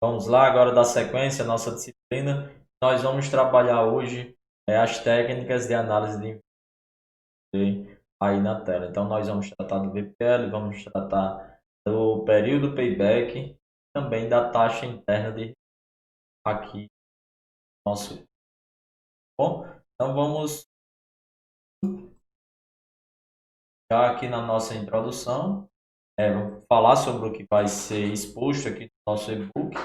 Vamos lá, agora dar sequência à nossa disciplina. Nós vamos trabalhar hoje as técnicas de análise de investimento aí na tela. Então, nós vamos tratar do VPL, vamos tratar do período payback, também da taxa interna de aqui no nosso. Bom, então vamos já aqui na nossa introdução, vamos falar sobre o que vai ser exposto aqui no nosso e-book.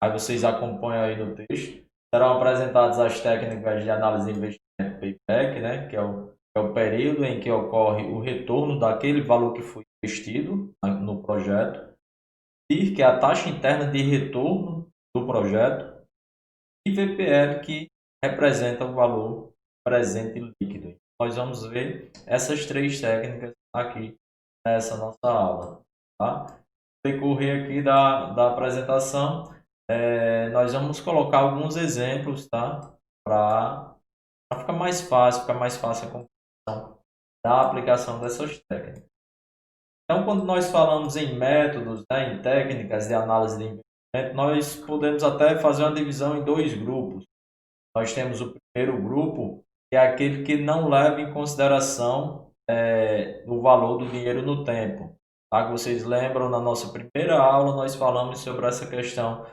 Aí vocês acompanham aí no texto. Serão apresentadas as técnicas de análise de investimento payback, né, que é o período em que ocorre o retorno daquele valor que foi investido no projeto, e que é a taxa interna de retorno do projeto, e VPL, que representa o valor presente líquido. Nós vamos ver essas três técnicas aqui nessa nossa aula. Tá? No decorrer aqui da apresentação, nós vamos colocar alguns exemplos, tá? Para ficar mais fácil a compreensão da aplicação dessas técnicas. Então, quando nós falamos em métodos, né, em técnicas de análise de investimento, nós podemos até fazer uma divisão em dois grupos. Nós temos o primeiro grupo, que é aquele que não leva em consideração o valor do dinheiro no tempo. Tá? Vocês lembram, na nossa primeira aula, nós falamos sobre essa questão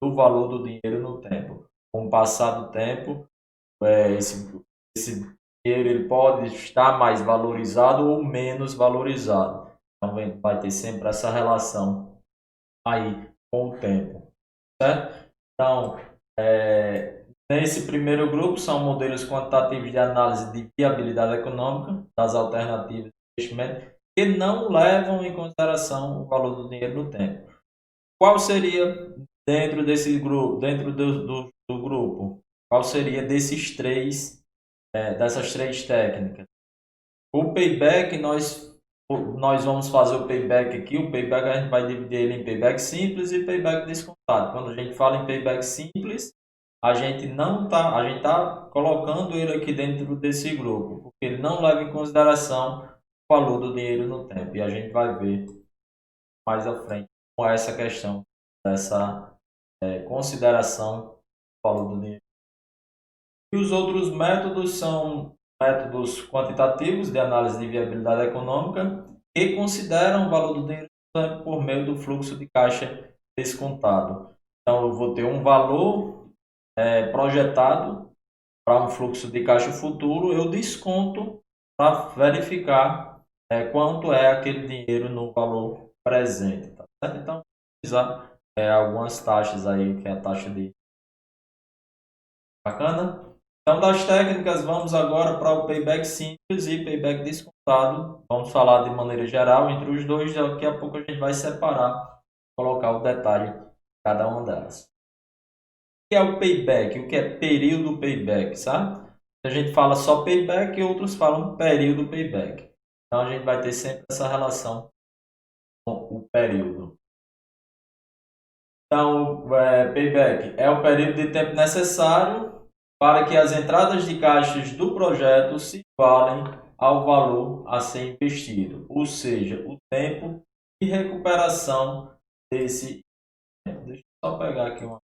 do valor do dinheiro no tempo. Com o passar do tempo, esse dinheiro ele pode estar mais valorizado ou menos valorizado. Então, vai ter sempre essa relação aí com o tempo. Certo? Então, nesse primeiro grupo, são modelos quantitativos de análise de viabilidade econômica das alternativas de investimento que não levam em consideração o valor do dinheiro no tempo. Qual seria, dentro desse grupo, dentro do grupo, qual seria dessas três técnicas? O payback, nós vamos fazer o payback aqui. O payback a gente vai dividir ele em payback simples e payback descontado. Quando a gente fala em payback simples, a gente tá colocando ele aqui dentro desse grupo, porque ele não leva em consideração o valor do dinheiro no tempo. E a gente vai ver mais à frente com essa questão dessa consideração do valor do dinheiro. E os outros métodos são métodos quantitativos de análise de viabilidade econômica, que consideram o valor do dinheiro por meio do fluxo de caixa descontado. Então, eu vou ter um valor projetado para um fluxo de caixa futuro, eu desconto para verificar quanto é aquele dinheiro no valor presente. Tá certo? Então, vou utilizar algumas taxas aí, que é a taxa de bacana. Então, das técnicas, vamos agora para o payback simples e payback descontado. Vamos falar de maneira geral entre os dois. Daqui a pouco a gente vai separar, colocar o detalhe de cada uma delas. O que é o payback? O que é período payback, sabe? A gente fala só payback e outros falam período payback. Então, a gente vai ter sempre essa relação com o período. Então, payback é o período de tempo necessário para que as entradas de caixas do projeto se igualem ao valor a ser investido, ou seja, o tempo de recuperação desse tempo. Deixa eu só pegar aqui uma.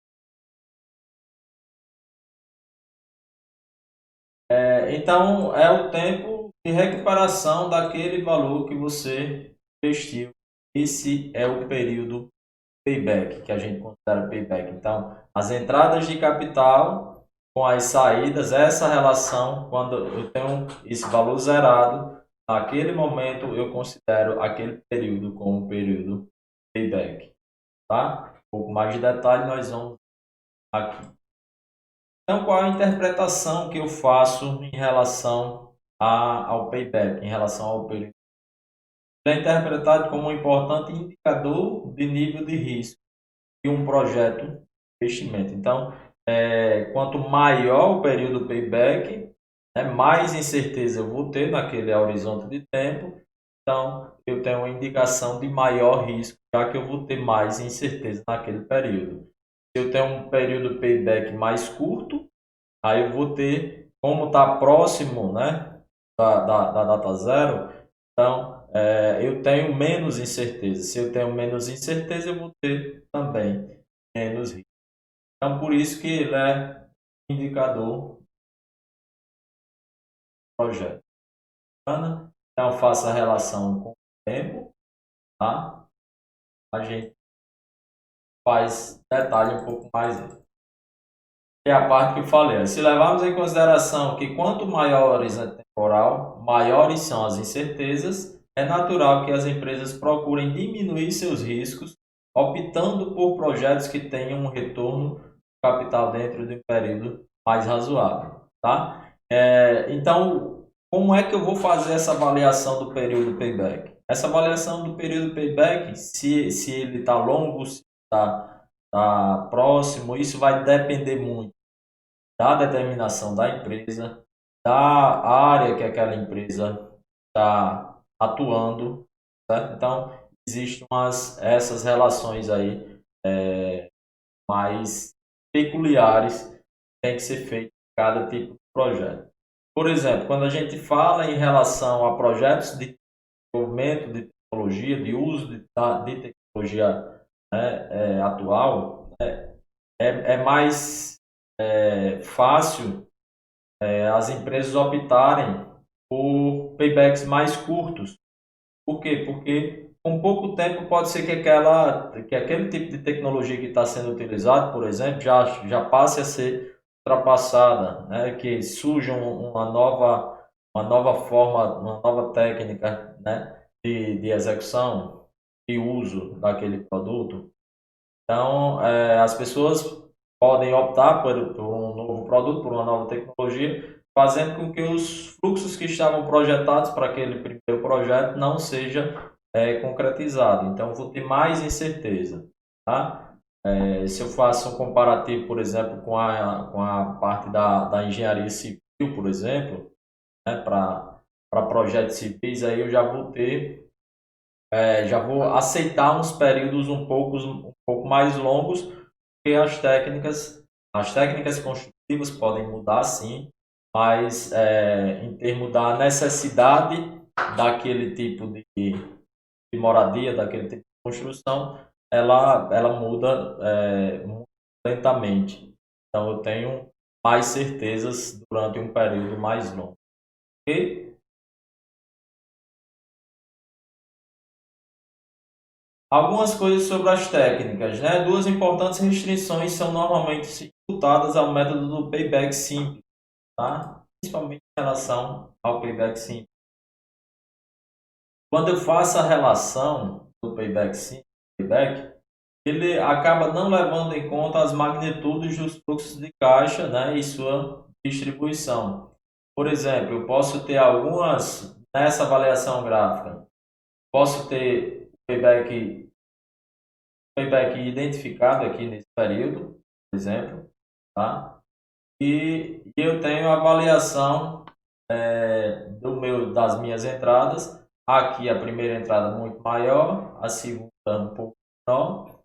Então, é o tempo de recuperação daquele valor que você investiu. Esse é o período payback, que a gente considera payback. Então, as entradas de capital com as saídas, essa relação, quando eu tenho esse valor zerado, naquele momento eu considero aquele período como período payback. Tá? Um pouco mais de detalhe nós vamos aqui. Então, qual a interpretação que eu faço em relação ao payback, em relação ao período? Ele é interpretado como um importante indicador de nível de risco de um projeto de investimento. Então, quanto maior o período payback, mais incerteza eu vou ter naquele horizonte de tempo. Então, eu tenho uma indicação de maior risco, já que eu vou ter mais incerteza naquele período. Se eu tenho um período payback mais curto, aí eu vou ter, como está próximo, né, da data zero, Então, eu tenho menos incerteza. Se eu tenho menos incerteza, eu vou ter também menos risco. Então, por isso que ele é indicador do projeto. Então, faça a relação com o tempo, tá? A gente faz detalhe um pouco mais. É a parte que eu falei. Se levarmos em consideração que quanto maior o horizonte temporal, maiores são as incertezas, é natural que as empresas procurem diminuir seus riscos, optando por projetos que tenham um retorno capital dentro de um período mais razoável, tá? Então, como é que eu vou fazer essa avaliação do período payback? Essa avaliação do período payback, se ele está longo, se está próximo, isso vai depender muito da determinação da empresa, da área que aquela empresa está atuando, certo? Então, existem essas relações aí mais peculiares que tem que ser feito em cada tipo de projeto. Por exemplo, quando a gente fala em relação a projetos de desenvolvimento de tecnologia, de uso de tecnologia, né, atual, é mais fácil as empresas optarem por paybacks mais curtos. Por quê? Porque com pouco tempo pode ser que aquele tipo de tecnologia que está sendo utilizado, por exemplo, já passe a ser ultrapassada, né? Que surja uma nova forma, uma nova técnica, né? De execução e uso daquele produto. Então, as pessoas podem optar por um novo produto, por uma nova tecnologia, fazendo com que os fluxos que estavam projetados para aquele primeiro projeto não seja concretizado. Então, vou ter mais incerteza. Tá? Se eu faço um comparativo, por exemplo, com a parte da engenharia civil, por exemplo, né, para projetos civis, aí eu já vou aceitar uns períodos um pouco mais longos, porque as técnicas construtivas podem mudar sim, mas em termos da necessidade daquele tipo de moradia, daquele tipo de construção, ela muda muito lentamente. Então eu tenho mais certezas durante um período mais longo. Ok? Algumas coisas sobre as técnicas, né? Duas importantes restrições são normalmente imputadas ao método do payback simples, tá? Principalmente em relação ao payback simples. Quando eu faço a relação do payback simples, payback, ele acaba não levando em conta as magnitudes dos fluxos de caixa, né, e sua distribuição. Por exemplo, eu posso ter nessa avaliação gráfica, posso ter payback identificado aqui nesse período, por exemplo, tá? E eu tenho a avaliação das minhas entradas. Aqui a primeira entrada muito maior, a segunda um pouco menor.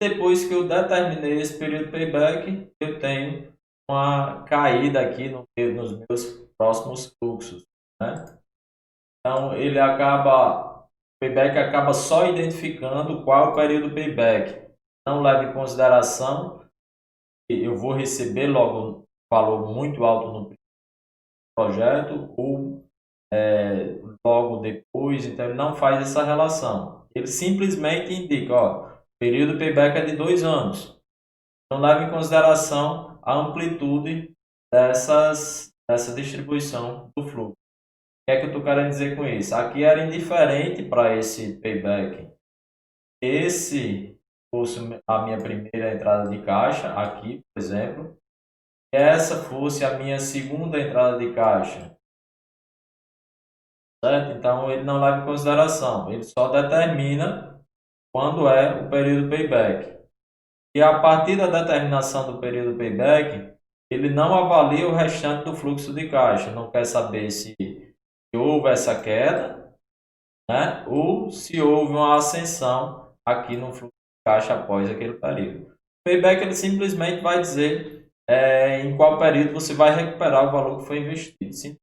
Depois que eu determinei esse período payback, eu tenho uma caída aqui nos meus próximos fluxos, né? Então o payback acaba só identificando qual é o período payback. Não leva em consideração que eu vou receber logo um valor muito alto no projeto ou logo depois, então ele não faz essa relação. Ele simplesmente indica, ó, o período payback é de 2 anos. Não leva em consideração a amplitude dessa distribuição do fluxo. O que é que eu estou querendo dizer com isso? Aqui era indiferente para esse payback. Esse fosse a minha primeira entrada de caixa, aqui, por exemplo. Essa fosse a minha segunda entrada de caixa, certo? Então ele não leva em consideração, ele só determina quando é o período payback. E a partir da determinação do período payback, ele não avalia o restante do fluxo de caixa, não quer saber se houve essa queda, né? Ou se houve uma ascensão aqui no fluxo de caixa após aquele período. O payback ele simplesmente vai dizer em qual período você vai recuperar o valor que foi investido. Simples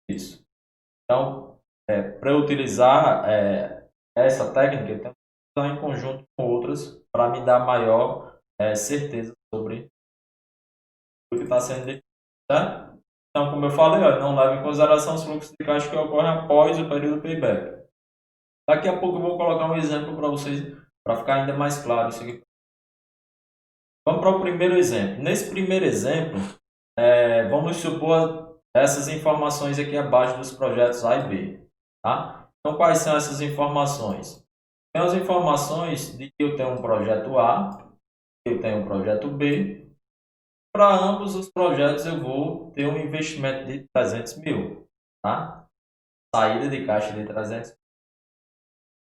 isso. Então, para eu utilizar essa técnica, eu tenho que usar em conjunto com outras para me dar maior certeza sobre o que está sendo definido, certo? Então, como eu falei, ó, não leve em consideração os fluxos de caixa que ocorrem após o período payback. Daqui a pouco eu vou colocar um exemplo para vocês, para ficar ainda mais claro isso aqui. Vamos para o primeiro exemplo. Nesse primeiro exemplo, vamos supor essas informações aqui abaixo dos projetos A e B. Tá? Então, quais são essas informações? Tem as informações de que eu tenho um projeto A, eu tenho um projeto B. Para ambos os projetos eu vou ter um investimento de 300 mil. Tá? Saída de caixa de 300 mil.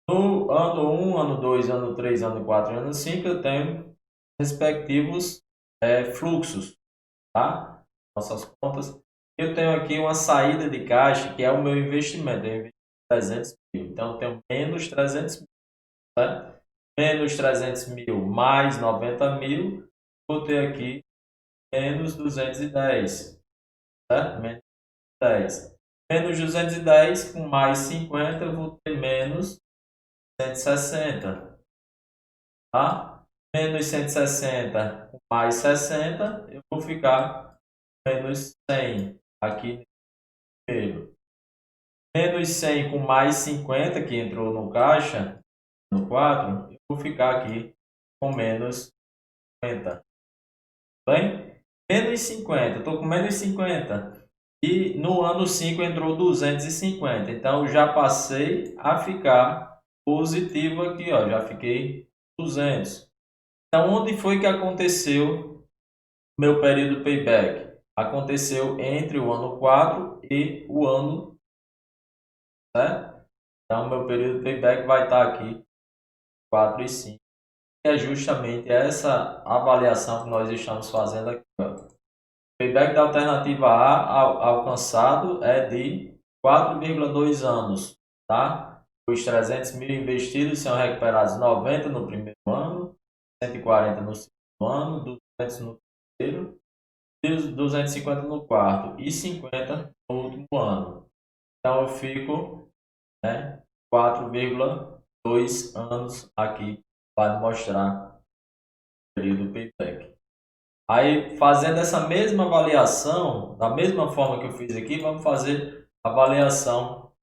No ano 1, ano 2, ano 3, ano 4 e ano 5 eu tenho respectivos fluxos. Tá? Nossas contas. Eu tenho aqui uma saída de caixa que é o meu investimento. Eu investi 300 mil. Então eu tenho menos 300 mil. Certo? Menos 300 mil mais 90 mil. Vou ter aqui menos 210. Certo? Menos 10. Menos 210 com mais 50 eu vou ter menos 160. Tá? Menos 160 com mais 60 eu vou ficar menos 100 aqui no primeiro. Menos 100 com mais 50 que entrou no caixa, no 4, eu vou ficar aqui com menos 50. Bem? Menos 50, estou com menos 50. E no ano 5 entrou 250. Então já passei a ficar positivo aqui, ó, já fiquei 200. Então onde foi que aconteceu meu período payback? Aconteceu entre o ano 4 e o ano, certo? Então meu período payback vai estar aqui 4 e 5. É justamente essa avaliação que nós estamos fazendo aqui, ó. O payback da alternativa A alcançado é de 4,2 anos, tá? Os 300 mil investidos são recuperados 90 no primeiro ano, 140 no segundo ano, 200 no terceiro, 250 no quarto e 50 no último ano. Então eu fico, né, 4,2 anos aqui para mostrar o período payback. Aí, fazendo essa mesma avaliação, da mesma forma que eu fiz aqui, vamos fazer a avaliação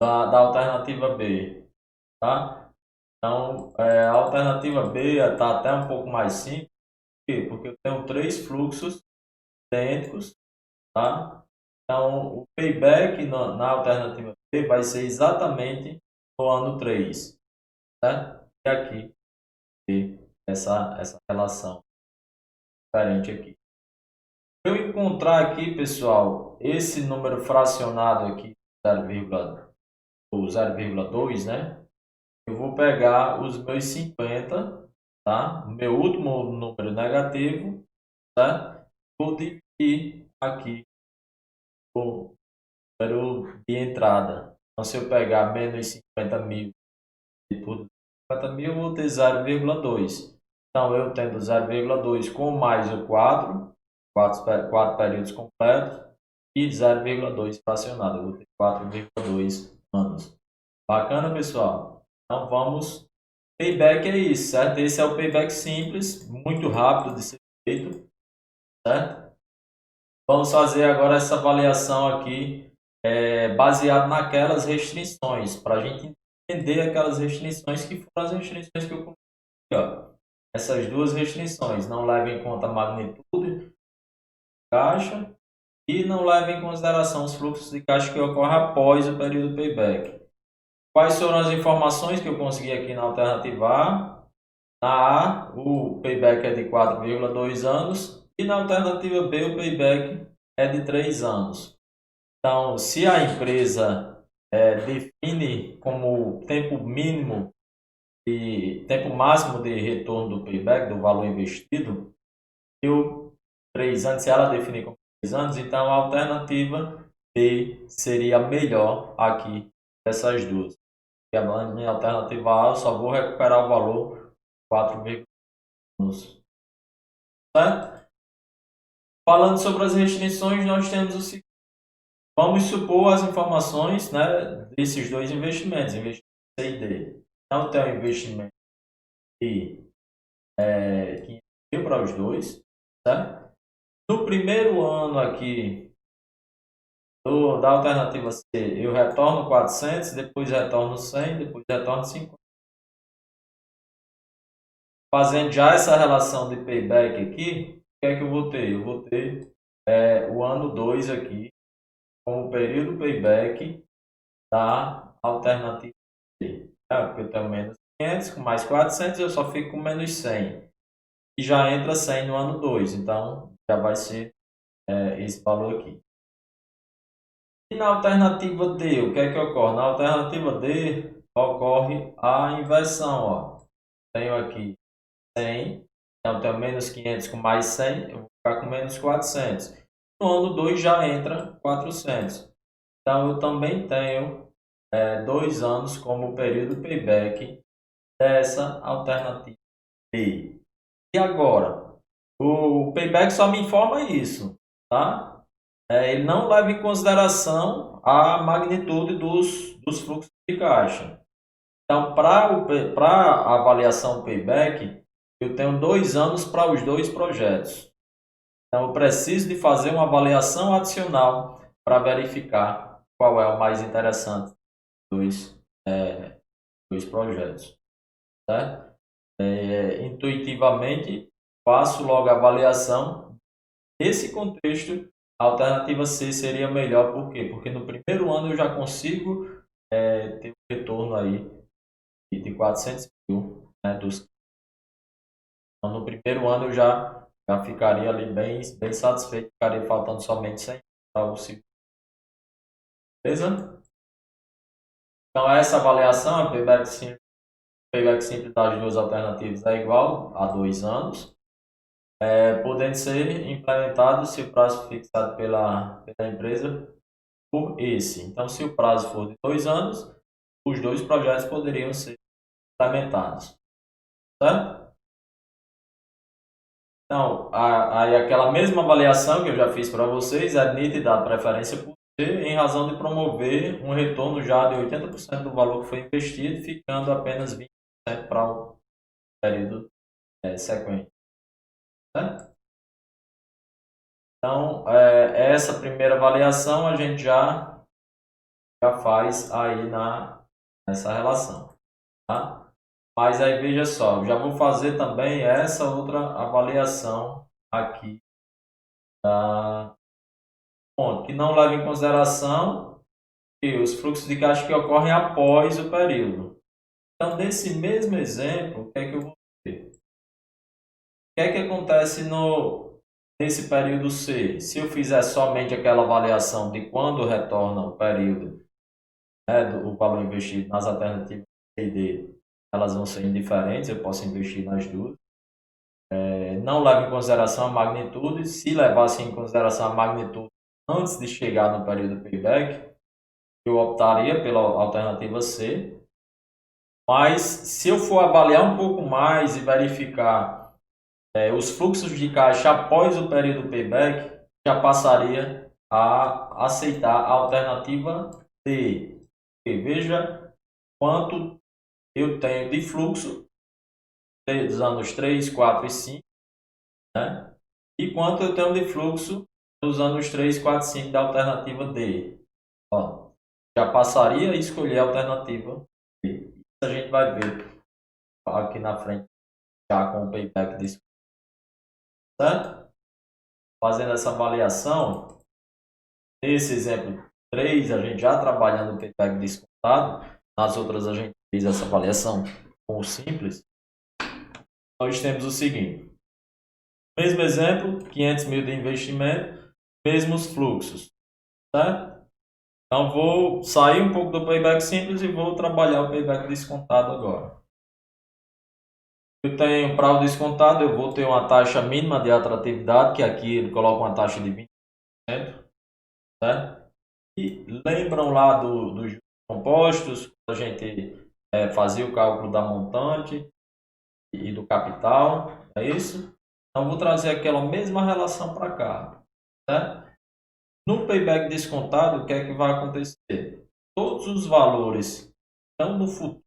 da alternativa B. Tá? Então, a alternativa B está até um pouco mais simples. Por quê? Porque eu tenho três fluxos idênticos. Tá? Então, o payback na alternativa B vai ser exatamente no ano 3. Certo? E aqui, essa relação diferente aqui. Eu encontrar aqui, pessoal, esse número fracionado aqui, 0,2, né? Eu vou pegar os meus 50, tá? Meu último número negativo, tá? Vou dividir aqui o número de entrada. Então, se eu pegar menos 50 mil e por 50 mil, eu vou ter 0,2. Então, eu tendo 0,2 com mais o 4 períodos completos e 0,2 fracionado. Eu vou ter 4,2 anos. Bacana, pessoal? Então vamos. Payback é isso, certo? Esse é o payback simples, muito rápido de ser feito, certo? Vamos fazer agora essa avaliação aqui, baseado naquelas restrições, para a gente entender aquelas restrições que foram as restrições que eu coloquei, ó. Essas duas restrições, não levem em conta a magnitude caixa e não leva em consideração os fluxos de caixa que ocorrem após o período payback. Quais foram as informações que eu consegui aqui na alternativa A? Na A, o payback é de 4,2 anos e na alternativa B, o payback é de 3 anos. Então, se a empresa define como tempo mínimo e tempo máximo de retorno do payback, do valor investido, eu 3 anos, se ela definir como 3 anos, então a alternativa B seria a melhor aqui dessas duas. E a minha alternativa A, eu só vou recuperar o valor 4,1 anos. Certo? Falando sobre as restrições, nós temos o seguinte. Vamos supor as informações, né, desses dois investimentos, investimento C e D. Então, tem um investimento de 500 mil para os dois, certo? No primeiro ano aqui da alternativa C, eu retorno 400, depois retorno 100, depois retorno 50. Fazendo já essa relação de payback aqui, o que é que eu vou ter? Eu vou ter o ano 2 aqui, com o período payback da alternativa C. Porque eu tenho menos 500, com mais 400, eu só fico com menos 100. E já entra 100 no ano 2, então já vai ser esse valor aqui. E na alternativa D, o que é que ocorre? Na alternativa D, ocorre a inversão. Ó. Tenho aqui 100, então tenho menos 500 com mais 100, eu vou ficar com menos 400. No ano 2 já entra 400. Então eu também tenho 2 anos como período payback dessa alternativa D. E agora? O payback só me informa isso, tá? Ele não leva em consideração a magnitude dos fluxos de caixa. Então, para a avaliação payback, eu tenho 2 anos para os dois projetos. Então, eu preciso de fazer uma avaliação adicional para verificar qual é o mais interessante dos dois projetos. Certo? Intuitivamente, faço logo a avaliação. Nesse contexto, a alternativa C seria melhor, por quê? Porque no primeiro ano eu já consigo ter um retorno aí de 400 mil, né, então, no primeiro ano eu já ficaria ali bem satisfeito, ficaria faltando somente 100 para o segundo. Beleza? Então essa avaliação, a payback simples das duas alternativas é igual a 2 anos, podendo ser implementado se o prazo fixado pela empresa por esse. Então, se o prazo for de 2 anos, os dois projetos poderiam ser implementados. Certo? Então, aí aquela mesma avaliação que eu já fiz para vocês é nítida a preferência por C, em razão de promover um retorno já de 80% do valor que foi investido, ficando apenas 20% para o período sequente. Certo? Então, essa primeira avaliação a gente já faz aí nessa relação. Tá? Mas aí veja só, já vou fazer também essa outra avaliação aqui, que não leva em consideração os fluxos de caixa que ocorrem após o período. Então, nesse mesmo exemplo, o que é que eu vou ter? O que é que acontece nesse período C? Se eu fizer somente aquela avaliação de quando retorna o período, do valor investido nas alternativas C e D, elas vão ser indiferentes, eu posso investir nas duas. Não leva em consideração a magnitude. Se levasse em consideração a magnitude antes de chegar no período payback, eu optaria pela alternativa C. Mas se eu for avaliar um pouco mais e verificar os fluxos de caixa após o período payback, já passaria a aceitar a alternativa D. E veja quanto eu tenho de fluxo dos anos 3, 4 e 5, né? E quanto eu tenho de fluxo dos anos 3, 4, 5 da alternativa D. Ó, já passaria a escolher a alternativa D. Isso a gente vai ver aqui na frente, já com o payback disso. Certo? Fazendo essa avaliação, nesse exemplo 3, a gente já trabalhando o payback descontado, nas outras a gente fez essa avaliação com o simples. Nós temos o seguinte: mesmo exemplo, 500 mil de investimento, mesmos fluxos, certo? Então vou sair um pouco do payback simples e vou trabalhar o payback descontado agora. Eu tenho para o descontado, eu vou ter uma taxa mínima de atratividade, que aqui ele coloca uma taxa de 20%, certo? E lembram lá dos juros compostos, a gente fazia o cálculo da montante e do capital, é isso? Então vou trazer aquela mesma relação para cá, certo? No payback descontado, o que é que vai acontecer? Todos os valores que estão no futuro,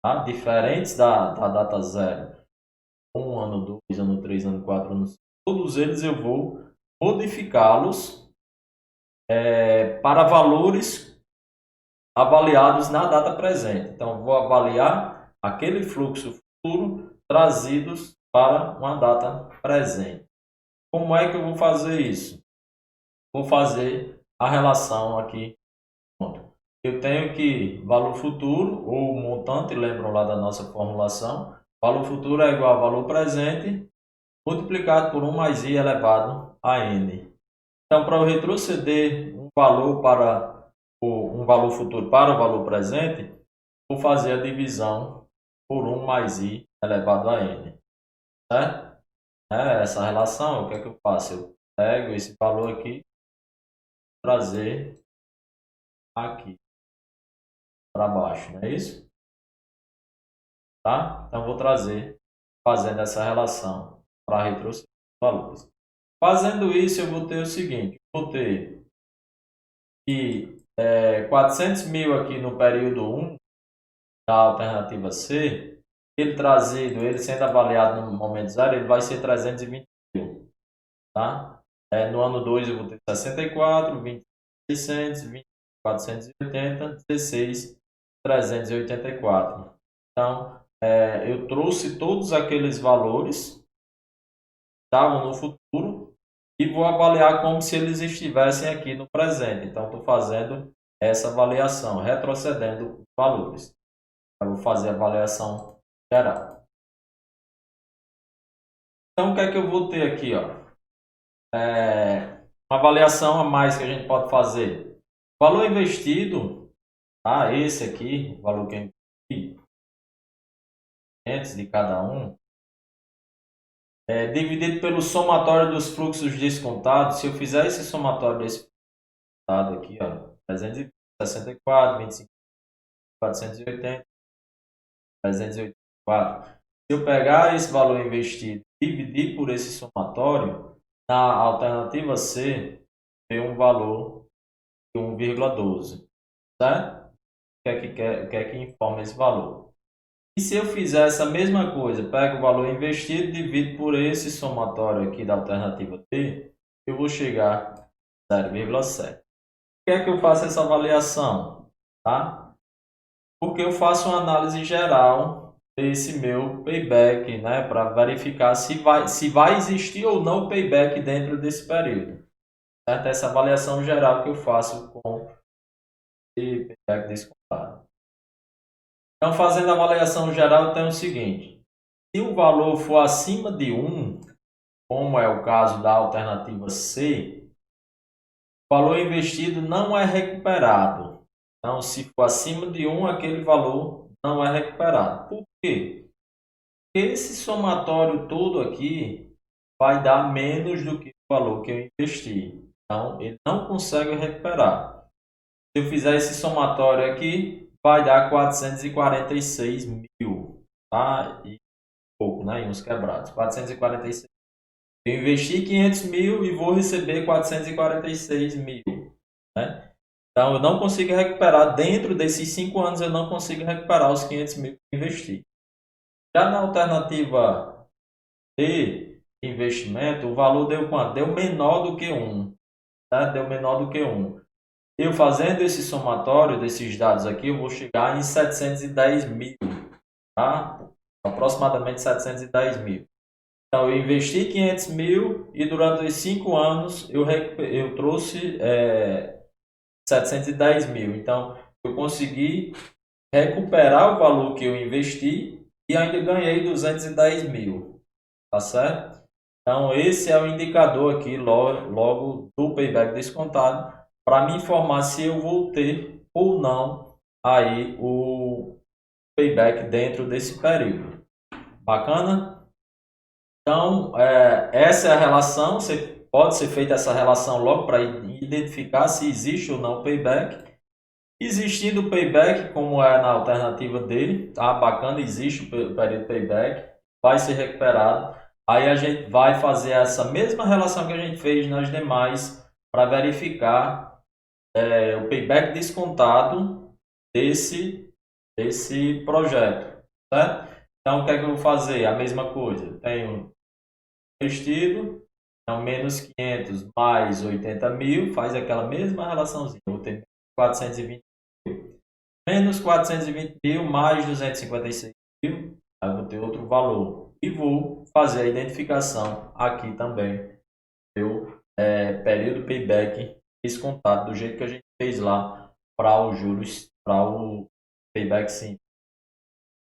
tá? Diferentes da data zero, 1 ano, 2 ano, 3 ano, 4 anos, todos eles eu vou modificá-los para valores avaliados na data presente. Então, vou avaliar aquele fluxo futuro trazidos para uma data presente. Como é que eu vou fazer isso? Vou fazer a relação aqui. Eu tenho que valor futuro ou montante, lembram lá da nossa formulação? Valor futuro é igual a valor presente multiplicado por 1 mais i elevado a n. Então, para eu retroceder um valor futuro para o valor presente, vou fazer a divisão por 1 mais i elevado a n. Certo? Essa relação, o que é que eu faço? Eu pego esse valor aqui, trazer aqui para baixo, não é isso? Tá? Então, vou trazer, fazendo essa relação para retroceder os valores. Fazendo isso, eu vou ter o seguinte, vou ter que 400 mil aqui no período 1 da alternativa C, ele sendo avaliado no momento zero, ele vai ser 320 mil. Tá? No ano 2 eu vou ter 64, 20, 600, 20, 480, 16, 384. Então, eu trouxe todos aqueles valores que estavam no futuro e vou avaliar como se eles estivessem aqui no presente. Então, estou fazendo essa avaliação, retrocedendo os valores. Eu vou fazer a avaliação geral. Então, o que é que eu vou ter aqui? Uma avaliação a mais que a gente pode fazer. Valor investido, esse aqui, o valor que eu investi, 500 de cada um, dividido pelo somatório dos fluxos descontados. Se eu fizer esse somatório desse descontado aqui, 364, 25, 480, 384. Se eu pegar esse valor investido e dividir por esse somatório, na alternativa C, tem um valor de 1,12. Certo? O que é que informa esse valor? E se eu fizer essa mesma coisa, pego o valor investido, divido por esse somatório aqui da alternativa D, eu vou chegar a 0,7. Por que é que eu faço essa avaliação? Tá? Porque eu faço uma análise geral desse meu payback, né, para verificar se vai existir ou não payback dentro desse período. Certo? Essa avaliação geral que eu faço com o payback descontado. Então, fazendo a avaliação geral, tem o seguinte: se o valor for acima de 1, como é o caso da alternativa C, o valor investido não é recuperado. Então, se for acima de 1, aquele valor não é recuperado. Por quê? Porque esse somatório todo aqui vai dar menos do que o valor que eu investi. Então, ele não consegue recuperar. Se eu fizer esse somatório aqui, vai dar 446 mil. Tá? E pouco, né? Em uns quebrados. 446. Eu investi 500 mil e vou receber 446 mil. Né? Então, eu não consigo recuperar, dentro desses 5 anos, eu não consigo recuperar os 500 mil que eu investi. Já na alternativa D, investimento, o valor deu quanto? Deu menor do que 1. Tá? Deu menor do que 1. Eu fazendo esse somatório desses dados aqui, eu vou chegar em 710 mil. Tá? Aproximadamente 710 mil. Então, eu investi 500 mil e durante os 5 anos eu trouxe 710 mil. Então, eu consegui recuperar o valor que eu investi e ainda ganhei 210 mil. Tá certo? Então, esse é o indicador aqui logo do payback descontado para me informar se eu vou ter ou não aí o payback dentro desse período. Bacana? Então, essa é a relação. Pode ser feita essa relação logo para identificar se existe ou não payback. Existindo o payback, como é na alternativa dele, tá bacana, existe o período payback, vai ser recuperado. Aí a gente vai fazer essa mesma relação que a gente fez nas demais para verificar o payback descontado desse projeto, certo? Então, o que é que eu vou fazer? A mesma coisa. Tenho investido, então menos 500 mais 80 mil, faz aquela mesma relaçãozinha. Eu vou ter 420 mil. Menos 420 mil mais 256 mil, aí eu vou ter outro valor. E vou fazer a identificação aqui também do período payback descontado, do jeito que a gente fez lá para os juros, para o payback simples.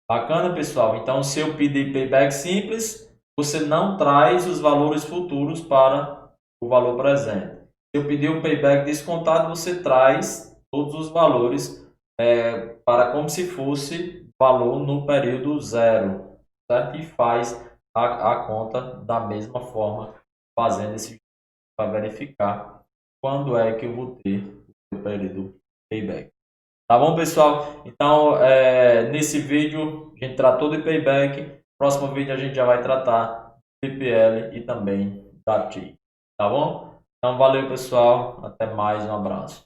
Bacana, pessoal? Então, se eu pedir payback simples, você não traz os valores futuros para o valor presente. Se eu pedir o payback descontado, você traz todos os valores para como se fosse valor no período zero, certo? E faz a conta da mesma forma, fazendo esse para verificar quando é que eu vou ter o período payback. Tá bom, pessoal? Então, nesse vídeo a gente tratou de payback. Próximo vídeo a gente já vai tratar de PPL e também da TI. Tá bom? Então, valeu, pessoal. Até mais. Um abraço.